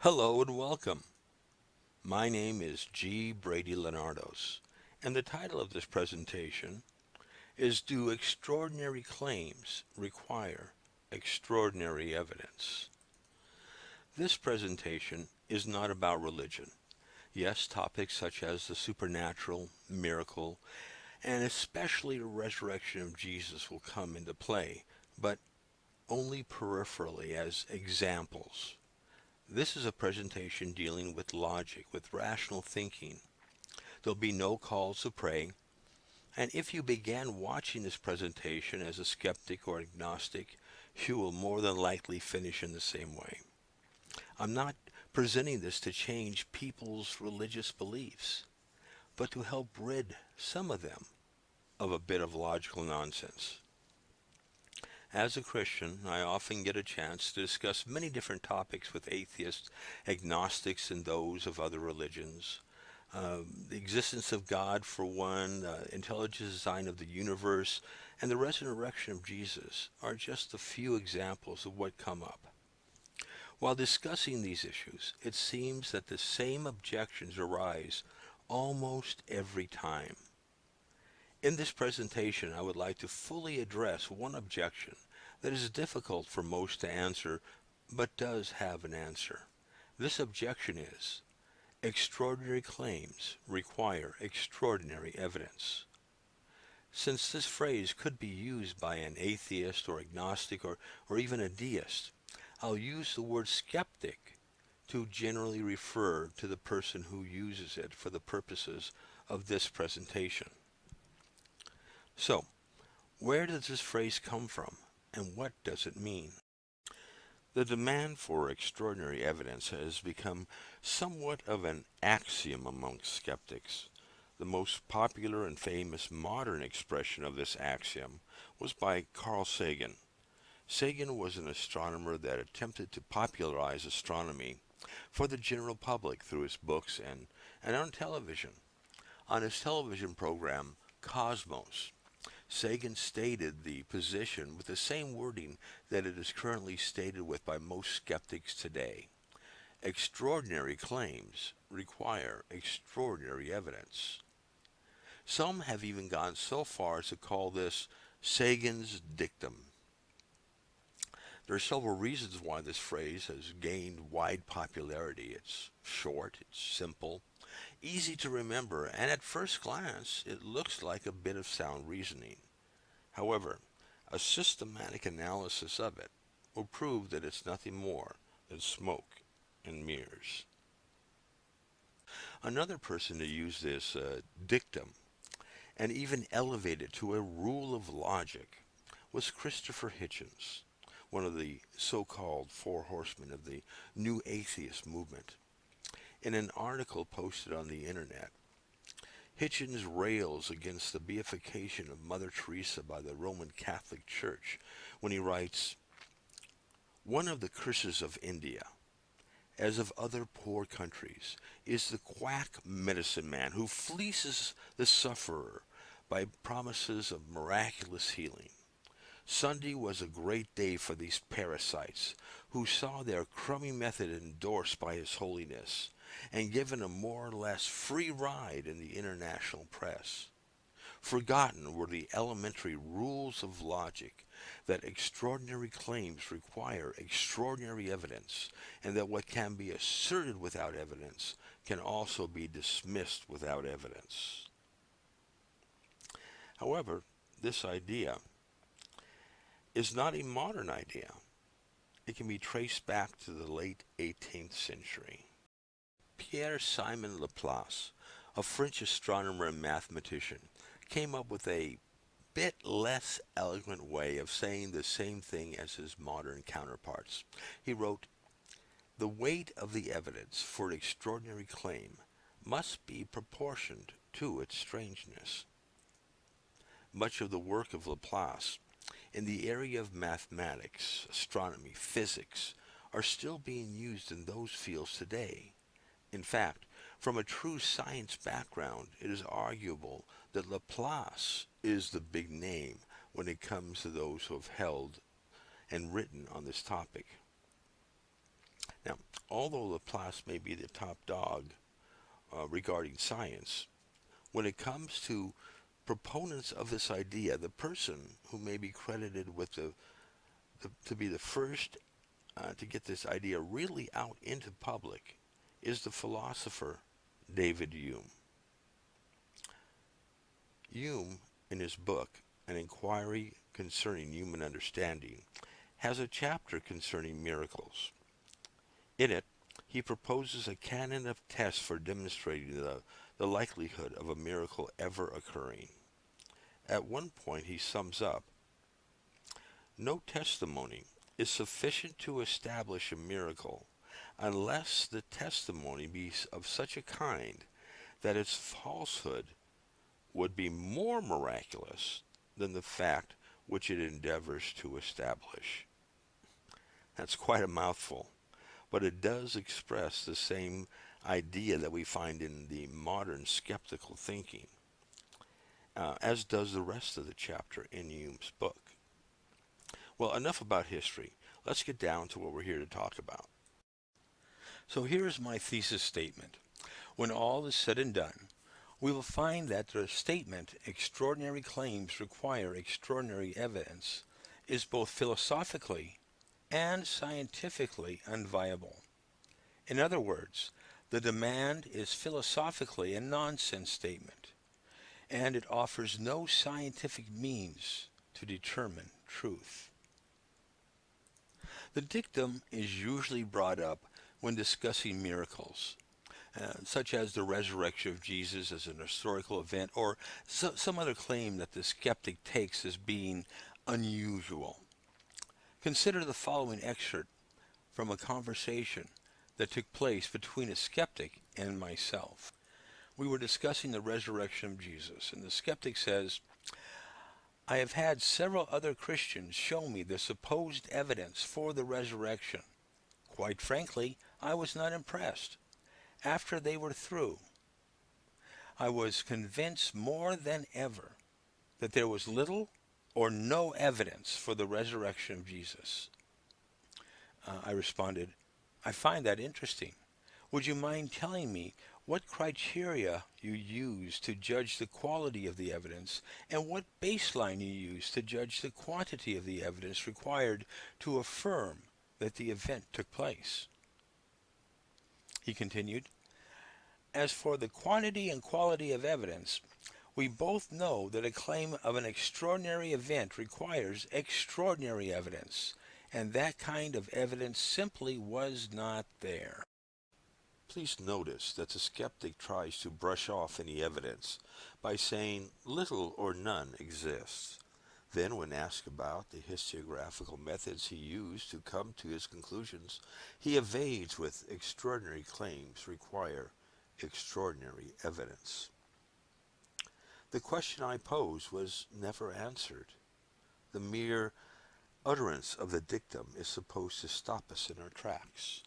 Hello and welcome. My name is G. Brady Leonardos, and the title of this presentation is Do Extraordinary Claims Require Extraordinary Evidence? This presentation is not about religion. Yes, topics such as the supernatural, miracle, and especially the resurrection of Jesus will come into play, but only peripherally as examples. This is a presentation dealing with logic, with rational thinking. There'll be no calls to pray, and if you began watching this presentation as a skeptic or agnostic, you will more than likely finish in the same way. I'm not presenting this to change people's religious beliefs, but to help rid some of them of a bit of logical nonsense. As a Christian, I often get a chance to discuss many different topics with atheists, agnostics, and those of other religions. The existence of God, for one, the intelligent design of the universe, and the resurrection of Jesus are just a few examples of what come up. While discussing these issues, it seems that the same objections arise almost every time. In this presentation, I would like to fully address one objection that is difficult for most to answer, but does have an answer. This objection is, extraordinary claims require extraordinary evidence. Since this phrase could be used by an atheist or agnostic or even a deist, I'll use the word skeptic to generally refer to the person who uses it for the purposes of this presentation. So, where does this phrase come from, and what does it mean? The demand for extraordinary evidence has become somewhat of an axiom amongst skeptics. The most popular and famous modern expression of this axiom was by Carl Sagan. Sagan was an astronomer that attempted to popularize astronomy for the general public through his books and on television. On his television program, Cosmos, Sagan stated the position with the same wording that it is currently stated with by most skeptics today. Extraordinary claims require extraordinary evidence. Some have even gone so far as to call this Sagan's dictum. There are several reasons why this phrase has gained wide popularity. It's short, it's simple, easy to remember, and at first glance, it looks like a bit of sound reasoning. However, a systematic analysis of it will prove that it's nothing more than smoke and mirrors. Another person to use this dictum and even elevate it to a rule of logic was Christopher Hitchens, one of the so-called four horsemen of the new atheist movement. In an article posted on the internet, Hitchens rails against the beatification of Mother Teresa by the Roman Catholic Church when he writes, "One of the curses of India, as of other poor countries, is the quack medicine man who fleeces the sufferer by promises of miraculous healing. Sunday was a great day for these parasites who saw their crummy method endorsed by His Holiness and given a more or less free ride in the international press. Forgotten were the elementary rules of logic that extraordinary claims require extraordinary evidence, and that what can be asserted without evidence can also be dismissed without evidence." However, this idea is not a modern idea. It can be traced back to the late 18th century. Pierre-Simon Laplace, a French astronomer and mathematician, came up with a bit less eloquent way of saying the same thing as his modern counterparts. He wrote, "The weight of the evidence for an extraordinary claim must be proportioned to its strangeness." Much of the work of Laplace in the area of mathematics, astronomy, physics are still being used in those fields today. In fact, from a true science background, it is arguable that Laplace is the big name when it comes to those who have held and written on this topic. Now, although Laplace may be the top dog regarding science, when it comes to proponents of this idea, the person who may be credited with to be the first to get this idea really out into public is the philosopher David Hume. Hume, in his book, An Inquiry Concerning Human Understanding, has a chapter concerning miracles. In it, he proposes a canon of tests for demonstrating the likelihood of a miracle ever occurring. At one point, he sums up, "No testimony is sufficient to establish a miracle unless the testimony be of such a kind that its falsehood would be more miraculous than the fact which it endeavors to establish." That's quite a mouthful, but it does express the same idea that we find in the modern skeptical thinking, as does the rest of the chapter in Hume's book. Well, enough about history. Let's get down to what we're here to talk about. So here's my thesis statement. When all is said and done, we will find that the statement, "extraordinary claims require extraordinary evidence," is both philosophically and scientifically unviable. In other words, the demand is philosophically a nonsense statement, and it offers no scientific means to determine truth. The dictum is usually brought up when discussing miracles, such as the resurrection of Jesus as an historical event, or some other claim that the skeptic takes as being unusual. Consider the following excerpt from a conversation that took place between a skeptic and myself. We were discussing the resurrection of Jesus, and the skeptic says, "I have had several other Christians show me the supposed evidence for the resurrection. Quite frankly, I was not impressed. After they were through, I was convinced more than ever that there was little or no evidence for the resurrection of Jesus." I responded, "I find that interesting. Would you mind telling me what criteria you use to judge the quality of the evidence, and what baseline you use to judge the quantity of the evidence required to affirm that the event took place?" He continued, "As for the quantity and quality of evidence, we both know that a claim of an extraordinary event requires extraordinary evidence, and that kind of evidence simply was not there." Please notice that the skeptic tries to brush off any evidence by saying little or none exists. Then, when asked about the historiographical methods he used to come to his conclusions, he evades with "extraordinary claims require extraordinary evidence." The question I posed was never answered. The mere utterance of the dictum is supposed to stop us in our tracks.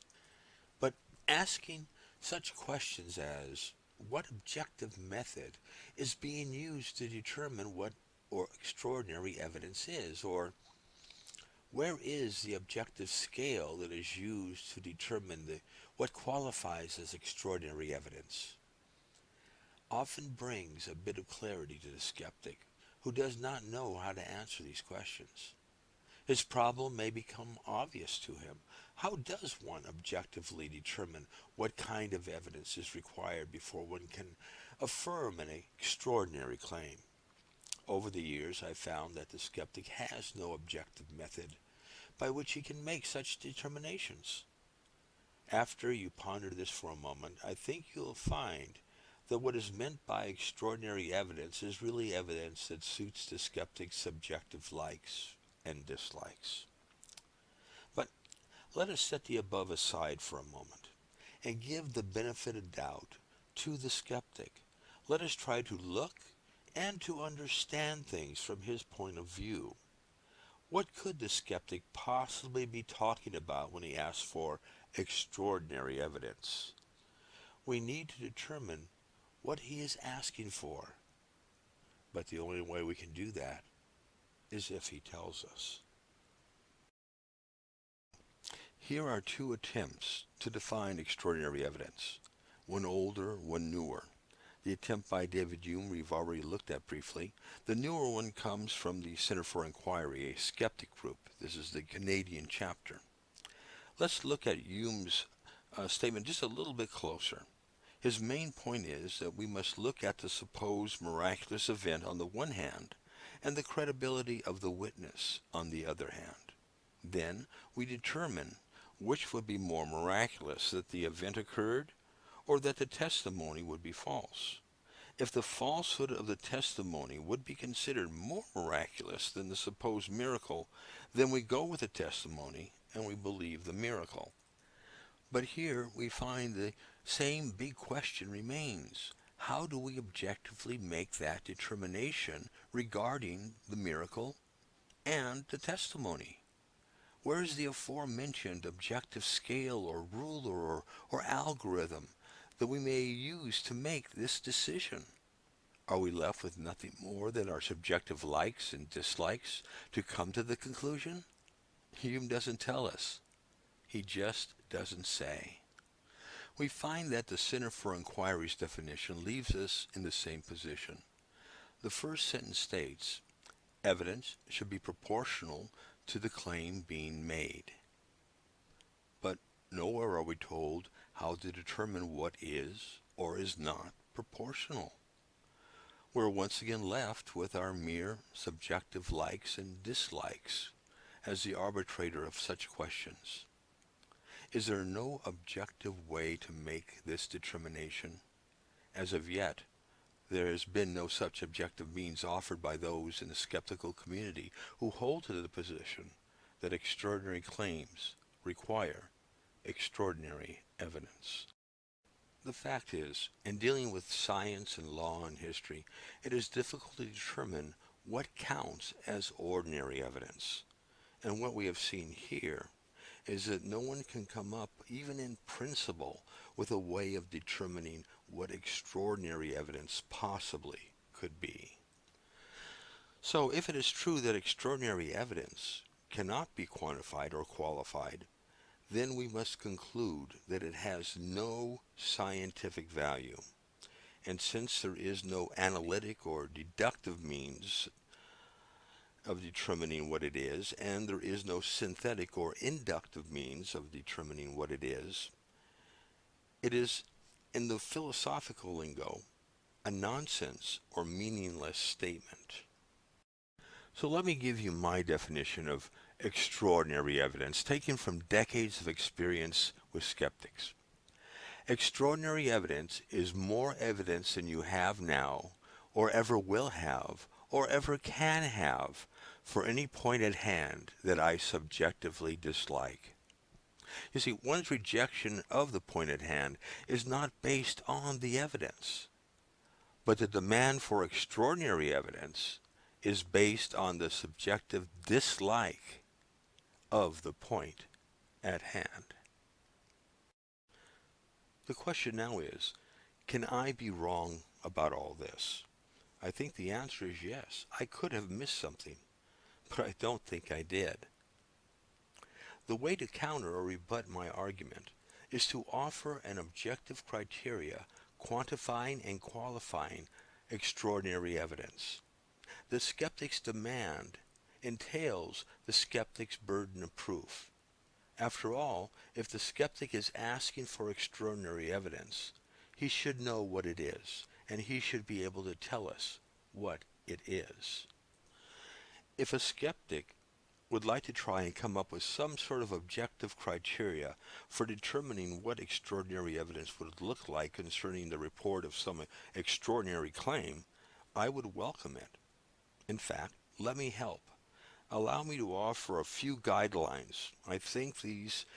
But asking such questions as, what objective method is being used to determine what or extraordinary evidence is, or where is the objective scale that is used to determine what qualifies as extraordinary evidence, often brings a bit of clarity to the skeptic who does not know how to answer these questions. His problem may become obvious to him. How does one objectively determine what kind of evidence is required before one can affirm an extraordinary claim? Over the years, I found that the skeptic has no objective method by which he can make such determinations. After you ponder this for a moment, I think you'll find that what is meant by extraordinary evidence is really evidence that suits the skeptic's subjective likes and dislikes. But let us set the above aside for a moment and give the benefit of doubt to the skeptic. Let us try to look and to understand things from his point of view. What could the skeptic possibly be talking about when he asks for extraordinary evidence? We need to determine what he is asking for, but the only way we can do that is if he tells us. Here are two attempts to define extraordinary evidence, one older, one newer. The attempt by David Hume we've already looked at briefly. The newer one comes from the Center for Inquiry, a skeptic group. This is the Canadian chapter. Let's look at Hume's statement just a little bit closer. His main point is that we must look at the supposed miraculous event on the one hand and the credibility of the witness on the other hand. Then we determine which would be more miraculous, that the event occurred or that the testimony would be false. If the falsehood of the testimony would be considered more miraculous than the supposed miracle, then we go with the testimony and we believe the miracle. But here we find the same big question remains. How do we objectively make that determination regarding the miracle and the testimony? Where is the aforementioned objective scale or ruler or algorithm that we may use to make this decision? Are we left with nothing more than our subjective likes and dislikes to come to the conclusion? Hume doesn't tell us. He just doesn't say. We find that the Center for Inquiry's definition leaves us in the same position. The first sentence states, evidence should be proportional to the claim being made. But nowhere are we told how to determine what is or is not proportional. We're once again left with our mere subjective likes and dislikes as the arbitrator of such questions. Is there no objective way to make this determination? As of yet, there has been no such objective means offered by those in the skeptical community who hold to the position that extraordinary claims require extraordinary evidence. The fact is, in dealing with science and law and history, it is difficult to determine what counts as ordinary evidence. And what we have seen here is that no one can come up, even in principle, with a way of determining what extraordinary evidence possibly could be. So if it is true that extraordinary evidence cannot be quantified or qualified, then we must conclude that it has no scientific value. And since there is no analytic or deductive means of determining what it is, and there is no synthetic or inductive means of determining what it is, in the philosophical lingo, a nonsense or meaningless statement. So let me give you my definition of extraordinary evidence, taken from decades of experience with skeptics. Extraordinary evidence is more evidence than you have now, or ever will have, or ever can have, for any point at hand that I subjectively dislike. You see, one's rejection of the point at hand is not based on the evidence, but the demand for extraordinary evidence is based on the subjective dislike of the point at hand. The question now is, can I be wrong about all this? I think the answer is yes. I could have missed something, but I don't think I did. The way to counter or rebut my argument is to offer an objective criteria quantifying and qualifying extraordinary evidence. The skeptic's demand entails the skeptic's burden of proof. After all, if the skeptic is asking for extraordinary evidence, he should know what it is, and he should be able to tell us what it is. If a skeptic would like to try and come up with some sort of objective criteria for determining what extraordinary evidence would look like concerning the report of some extraordinary claim, I would welcome it. In fact, let me help. Allow me to offer a few guidelines. I think these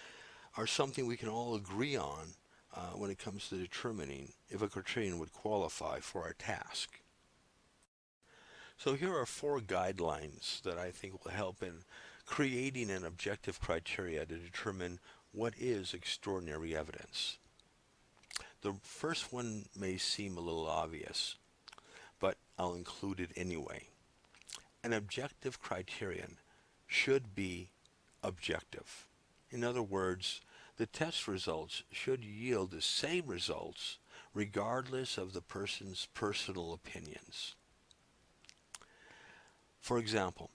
are something we can all agree on when it comes to determining if a criterion would qualify for our task. So here are 4 guidelines that I think will help in creating an objective criteria to determine what is extraordinary evidence. The first one may seem a little obvious, but I'll include it anyway. An objective criterion should be objective. In other words, the test results should yield the same results regardless of the person's personal opinions. For example,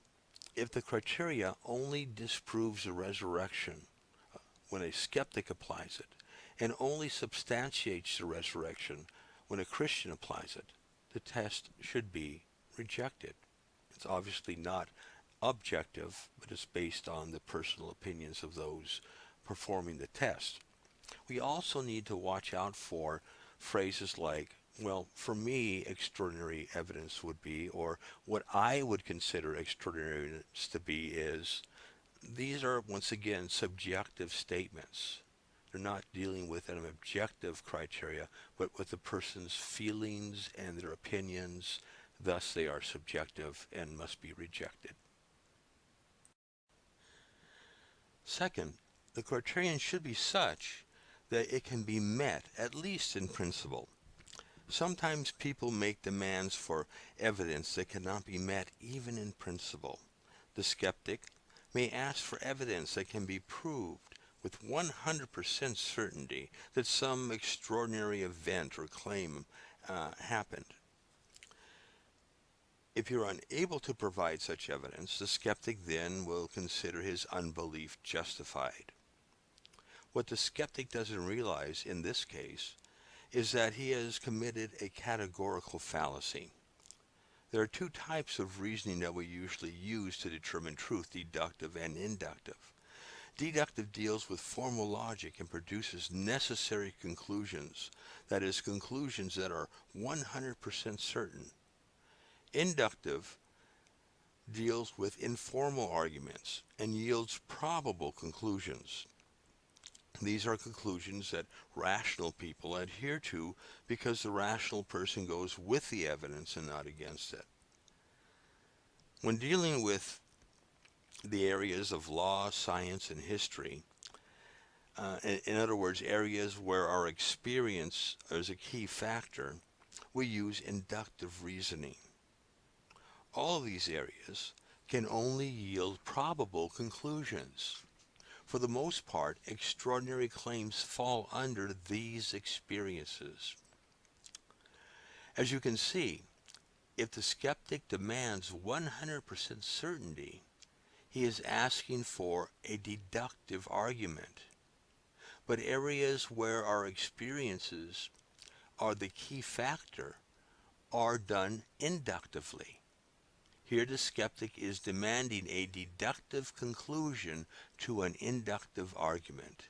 if the criteria only disproves the resurrection when a skeptic applies it, and only substantiates the resurrection when a Christian applies it, the test should be rejected. It's obviously not objective, but it's based on the personal opinions of those performing the test. We also need to watch out for phrases like, well, for me, extraordinary evidence would be, or what I would consider extraordinary evidence to be is. These are, once again, subjective statements. They're not dealing with an objective criteria, but with the person's feelings and their opinions. Thus, they are subjective and must be rejected. Second, the criterion should be such that it can be met, at least in principle. Sometimes people make demands for evidence that cannot be met even in principle. The skeptic may ask for evidence that can be proved with 100% certainty that some extraordinary event or claim happened. If you're unable to provide such evidence, the skeptic then will consider his unbelief justified. What the skeptic doesn't realize in this case is that he has committed a categorical fallacy. There are two types of reasoning that we usually use to determine truth, deductive and inductive. Deductive deals with formal logic and produces necessary conclusions, that is, conclusions that are 100% certain. Inductive deals with informal arguments and yields probable conclusions. These are conclusions that rational people adhere to because the rational person goes with the evidence and not against it. When dealing with the areas of law, science, and history, in other words, areas where our experience is a key factor, we use inductive reasoning. All of these areas can only yield probable conclusions. For the most part, extraordinary claims fall under these experiences. As you can see, if the skeptic demands 100% certainty, he is asking for a deductive argument. But areas where our experiences are the key factor are done inductively. Here the skeptic is demanding a deductive conclusion to an inductive argument.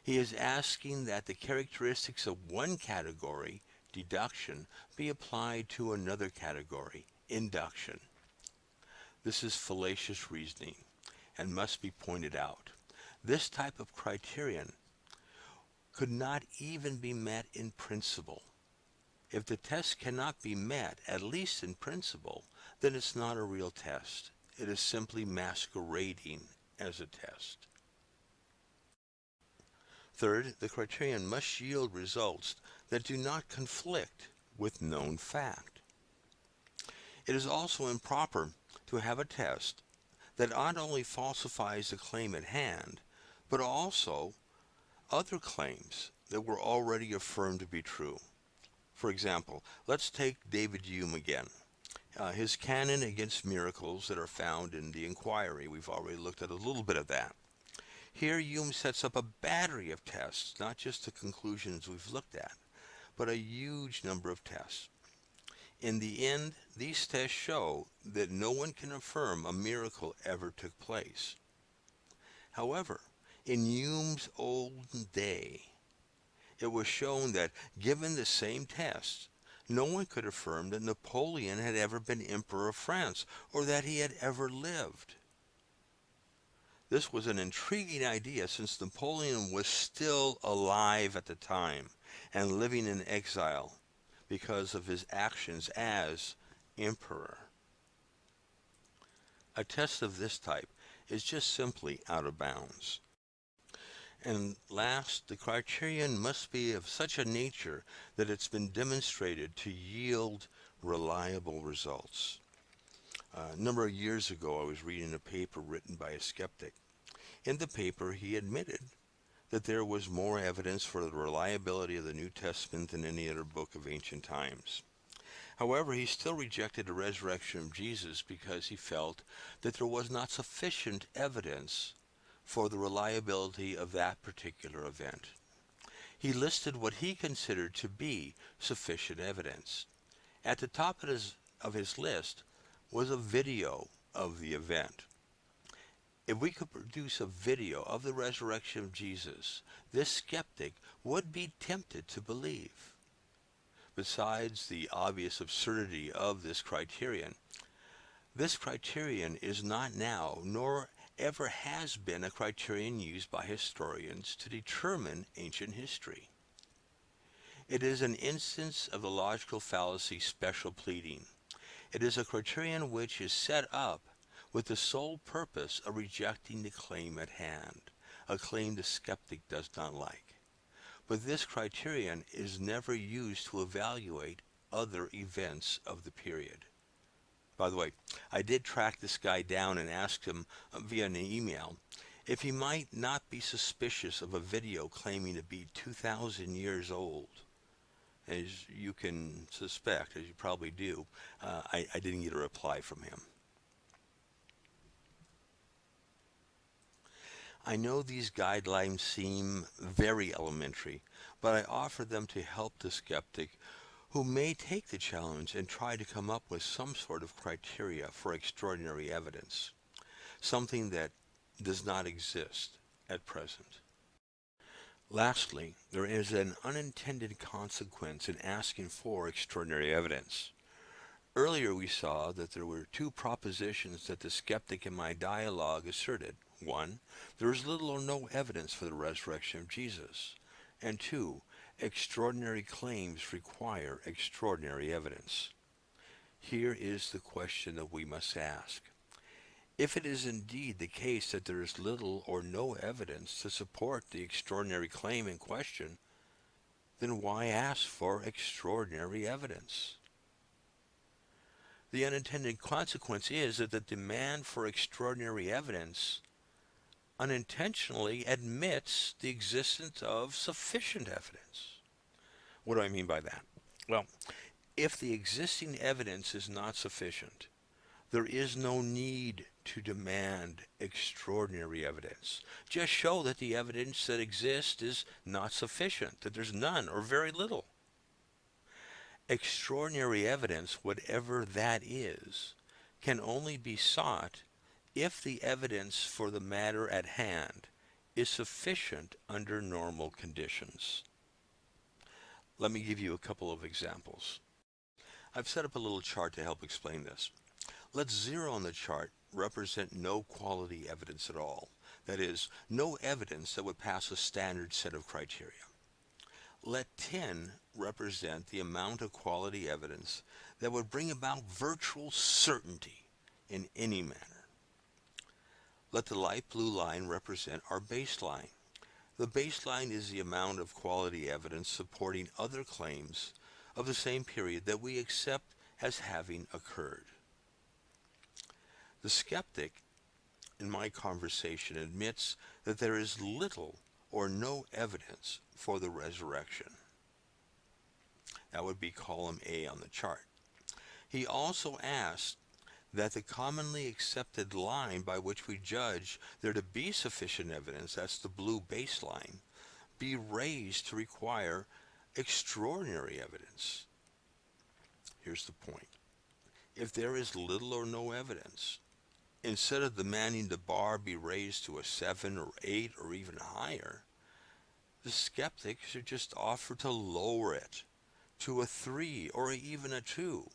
He is asking that the characteristics of one category, deduction, be applied to another category, induction. This is fallacious reasoning and must be pointed out. This type of criterion could not even be met in principle. If the test cannot be met, at least in principle, then it's not a real test. It is simply masquerading as a test. Third, the criterion must yield results that do not conflict with known fact. It is also improper to have a test that not only falsifies the claim at hand, but also other claims that were already affirmed to be true. For example, let's take David Hume again. His canon against miracles that are found in the Inquiry. We've already looked at a little bit of that. Here Hume sets up a battery of tests, not just the conclusions we've looked at, but a huge number of tests. In the end, these tests show that no one can affirm a miracle ever took place. However, in Hume's olden day, it was shown that, given the same tests, no one could affirm that Napoleon had ever been Emperor of France or that he had ever lived. This was an intriguing idea since Napoleon was still alive at the time and living in exile because of his actions as emperor. A test of this type is just simply out of bounds. And last, the criterion must be of such a nature that it's been demonstrated to yield reliable results. A number of years ago, I was reading a paper written by a skeptic, In the paper, he admitted that there was more evidence for the reliability of the New Testament than any other book of ancient times. However, he still rejected the resurrection of Jesus because he felt that there was not sufficient evidence for the reliability of that particular event. He listed what he considered to be sufficient evidence. At the top of his list was a video of the event. If we could produce a video of the resurrection of Jesus, this skeptic would be tempted to believe. Besides the obvious absurdity of this criterion is not now, nor ever has been, a criterion used by historians to determine ancient history. It is an instance of the logical fallacy special pleading. It is a criterion which is set up with the sole purpose of rejecting the claim at hand, a claim the skeptic does not like. But this criterion is never used to evaluate other events of the period. By the way, I did track this guy down and asked him via an email if he might not be suspicious of a video claiming to be 2,000 years old. As you can suspect, as you probably do, I didn't get a reply from him. I know these guidelines seem very elementary, but I offer them to help the skeptic who may take the challenge and try to come up with some sort of criteria for extraordinary evidence, something that does not exist at present. Lastly, there is an unintended consequence in asking for extraordinary evidence. Earlier we saw that there were two propositions that the skeptic in my dialogue asserted. One, there is little or no evidence for the resurrection of Jesus. And two, extraordinary claims require extraordinary evidence. Here is the question that we must ask. If it is indeed the case that there is little or no evidence to support the extraordinary claim in question, then why ask for extraordinary evidence? The unintended consequence is that the demand for extraordinary evidence unintentionally admits the existence of sufficient evidence. What do I mean by that? Well, if the existing evidence is not sufficient, there is no need to demand extraordinary evidence. Just show that the evidence that exists is not sufficient, that there's none or very little. Extraordinary evidence, whatever that is, can only be sought if the evidence for the matter at hand is sufficient under normal conditions. Let me give you a couple of examples. I've set up a little chart to help explain this. Let 0 on the chart represent no quality evidence at all. That is, no evidence that would pass a standard set of criteria. Let 10 represent the amount of quality evidence that would bring about virtual certainty in any manner. Let the light blue line represent our baseline. The baseline is the amount of quality evidence supporting other claims of the same period that we accept as having occurred. The skeptic in my conversation admits that there is little or no evidence for the resurrection. That would be column A on the chart. He also asks that the commonly accepted line by which we judge there to be sufficient evidence, that's the blue baseline, be raised to require extraordinary evidence. Here's the point. If there is little or no evidence, instead of demanding the bar be raised to a 7 or 8 or even higher, the skeptic should just offer to lower it to a 3 or even a 2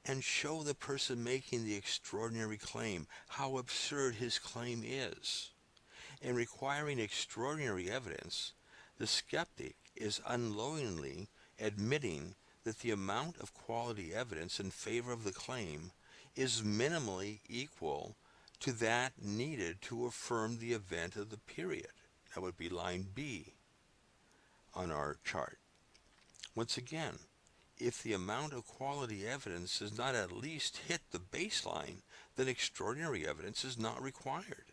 and show the person making the extraordinary claim how absurd his claim is. In requiring extraordinary evidence, the skeptic is unknowingly admitting that the amount of quality evidence in favor of the claim is minimally equal to that needed to affirm the event of the period. That would be line B on our chart. Once again, if the amount of quality evidence does not at least hit the baseline, then extraordinary evidence is not required.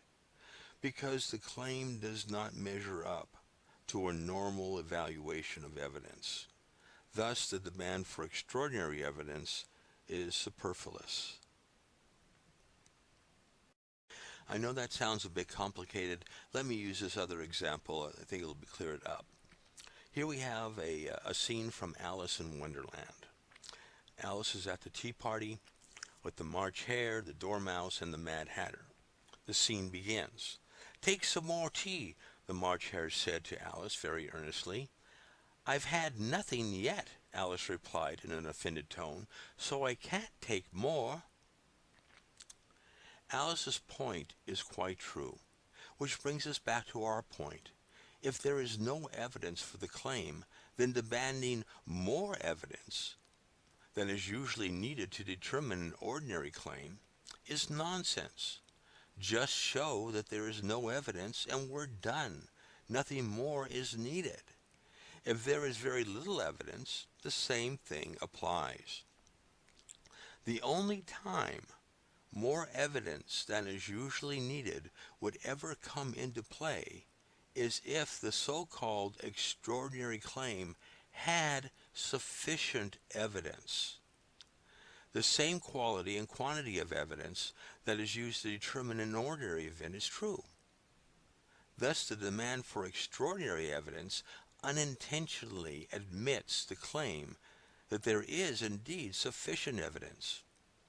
because the claim does not measure up to a normal evaluation of evidence. Thus, the demand for extraordinary evidence is superfluous. I know that sounds a bit complicated. Let me use this other example. I think it'll be clear it up. Here we have a scene from Alice in Wonderland. Alice is at the tea party with the March Hare, the Dormouse, and the Mad Hatter. The scene begins. "Take some more tea," the March Hare said to Alice very earnestly. "I've had nothing yet," Alice replied in an offended tone, "so I can't take more." Alice's point is quite true, which brings us back to our point. If there is no evidence for the claim, then demanding more evidence than is usually needed to determine an ordinary claim is nonsense. Just show that there is no evidence and we're done. Nothing more is needed. If there is very little evidence, the same thing applies. The only time more evidence than is usually needed would ever come into play is if the so-called extraordinary claim had sufficient evidence. The same quality and quantity of evidence that is used to determine an ordinary event is true. Thus, the demand for extraordinary evidence unintentionally admits the claim that there is indeed sufficient evidence.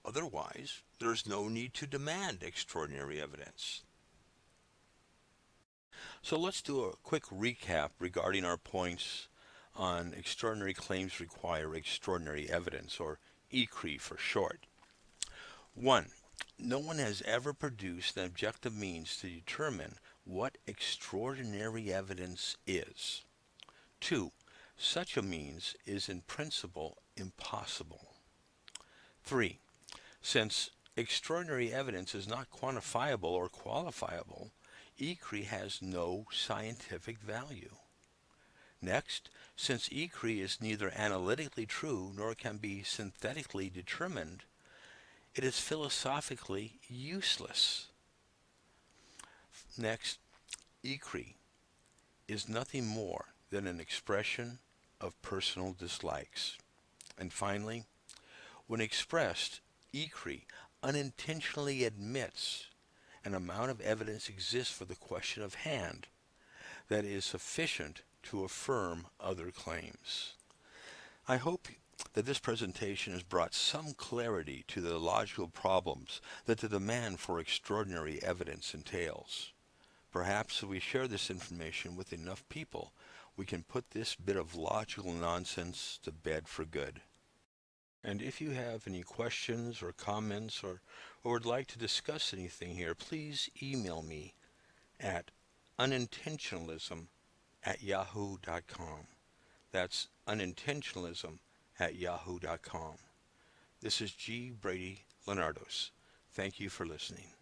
Otherwise, there is no need to demand extraordinary evidence. So let's do a quick recap regarding our points on extraordinary claims require extraordinary evidence, or ECRE for short. 1. No one has ever produced an objective means to determine what extraordinary evidence is. 2. Such a means is in principle impossible. 3. Since extraordinary evidence is not quantifiable or qualifiable, ECRE has no scientific value. Next, since ECRE is neither analytically true nor can be synthetically determined, it is philosophically useless. Next, ECRE is nothing more than an expression of personal dislikes. And finally, when expressed, ECRE unintentionally admits an amount of evidence exists for the question of hand that is sufficient to affirm other claims. I hope that this presentation has brought some clarity to the logical problems that the demand for extraordinary evidence entails. Perhaps if we share this information with enough people, we can put this bit of logical nonsense to bed for good. And if you have any questions or comments or would like to discuss anything here, please email me at unintentionalism@yahoo.com. That's unintentionalism@yahoo.com. This is G. Brady Leonardos. Thank you for listening.